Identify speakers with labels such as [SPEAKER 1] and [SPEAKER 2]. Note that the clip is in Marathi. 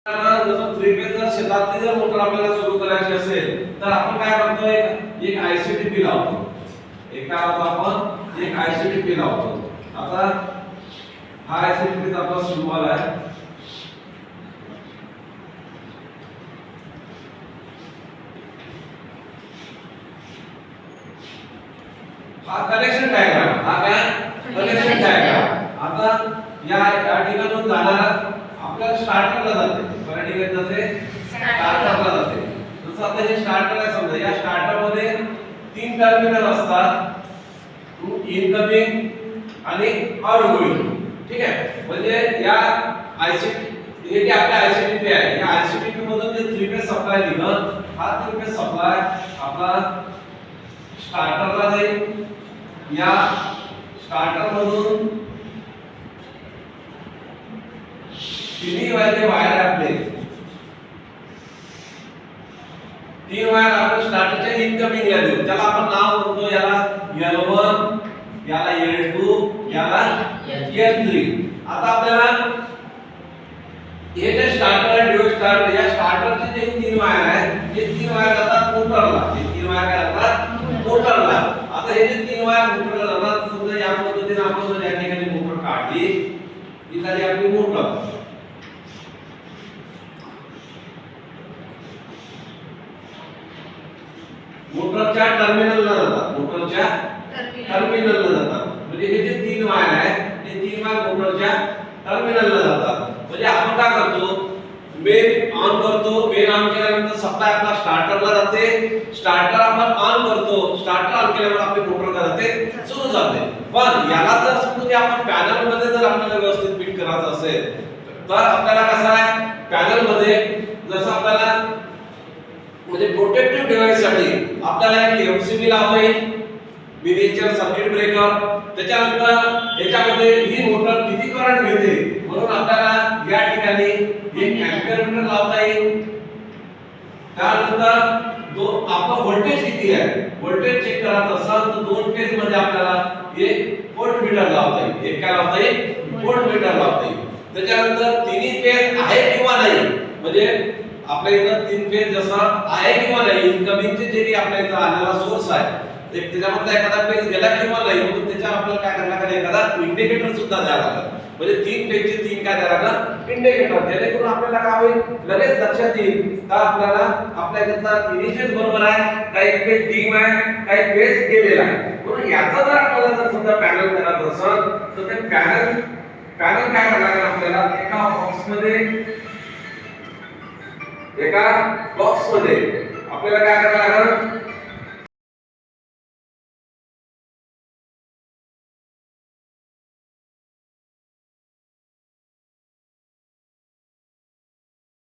[SPEAKER 1] जसं थ्री फेज जर शेतातली जर मोटर आपल्याला सुरू करायची असेल तर आपण काय करतो, एक आयसीटीपी लावतो. एका आपण एक आयसीटीपी लावतो. आता हा आयसीटीपी आपला सिम्बॉल आहे. हा कनेक्शन डायग्राम, हा काय कनेक्शन डायग्राम. आता या ठिकाणून जाणारा आपल्याला स्टार्टरला जाते. बऱ्या ठिकाणी जाते स्टार्टरला जाते. जसं आता हे स्टार्टर आहे, समजा या स्टार्टर मध्ये तीन टर्मिनल असतात, इनकमिंग आणि आउटगोइंग. ठीक आहे, म्हणजे या आयसीटी हे जे आपल्या आयसीटीपी आहे, या आयसीटीपी मधून जे थ्री फेज सप्लाय निघत, हा थ्री फेज सप्लाय आपला स्टार्टरला जाईल. या स्टार्टर मधून तिन्ही वायर आहे आपले, तीन वायर आपण स्टार्टरच्या इनकमिंगला देऊ. त्याला आपण नाव म्हणतो, याला L1, याला L2, याला L3. आता आपल्याला हे जे स्टार्टर आहे, ड्युअल स्टार्टर, या स्टार्टरचे जे तीन वायर आहेत, हे तीन वायर जातात मोटरला. हे तीन वायर काय जातात मोटरला. आता हे जे तीन वायर मोटरला जातात, समजा या पद्धतीने आपण जर या ठिकाणी मोटर काढली, ही झाली आपली मोटर. मोटरच्या टर्मिनलला जातात, मोटरच्या टर्मिनलला जातात. म्हणजे हे जे तीन वायर आहेत, हे तीन वायर मोटरच्या टर्मिनलला जातात. म्हणजे आपण काय करतो, मेन ऑन करतो. मेन ऑन केल्यानंतर सप्लाय आपला स्टार्टरला जाते. स्टार्टर आपण ऑन करतो. स्टार्टर ऑन केल्यावर आपली मोटर काय जाते, सुरू जाते. पण याला जर समजा आपण पॅनल मध्ये जर आपल्याला व्यवस्थित फिट करायचं असेल तर आपल्याला कसं आहे, पॅनल मध्ये जसं आपल्याला म्हणजे प्रोटेक्टिव्ह डिव्हाइस साठी आपल्याला एक एमसीबी लावता येईल, मिनिएचर सर्किट ब्रेकर. त्याच्यानंतर याच्यामध्ये ही मोटर किती करंट घेते म्हणून आपल्याला या ठिकाणी एक एम्पियर मीटर लावता येईल. त्यानंतर आपलं व्होल्टेज किती आहे, व्होल्टेज चेक करायचं असेल तर दोन फेज मध्ये आपल्याला एक व्होल्ट मीटर लावता येईल. एक काय लावता येईल, व्होल्ट मीटर लावता येईल. त्याच्यानंतर तिन्ही फेज आहे किंवा नाही, म्हणजे आपल्या इथं तीन फेज जसं आहे किंवा नाही, इनकमिंगचे जे काही आपल्या इथं आलेला सोर्स आहे त्याच्यामधला एखादा फेज गेला किंवा नाही, म्हणून त्याच्यावर आपल्याला काय करायला लागेल, एखादा इंडिकेटर सुद्धा द्यावा लागेल. म्हणजे तीन फेजचे तीन काय द्यावा लागेल, इंडिकेटर. जेणेकरून आपल्याला काय होईल, लगेच लक्षात येईल का आपल्याला आपल्या इथला तिन्ही फेज बरोबर आहे, काही फेज डीम आहे, काही फेज गेलेला आहे. म्हणून याचा जर आपल्याला जर समजा पॅनल करायचं असेल तर ते पॅनल काय करायला लागेल, आपल्याला एका बॉक्स मध्ये आपल्याला काय करायला लागेल,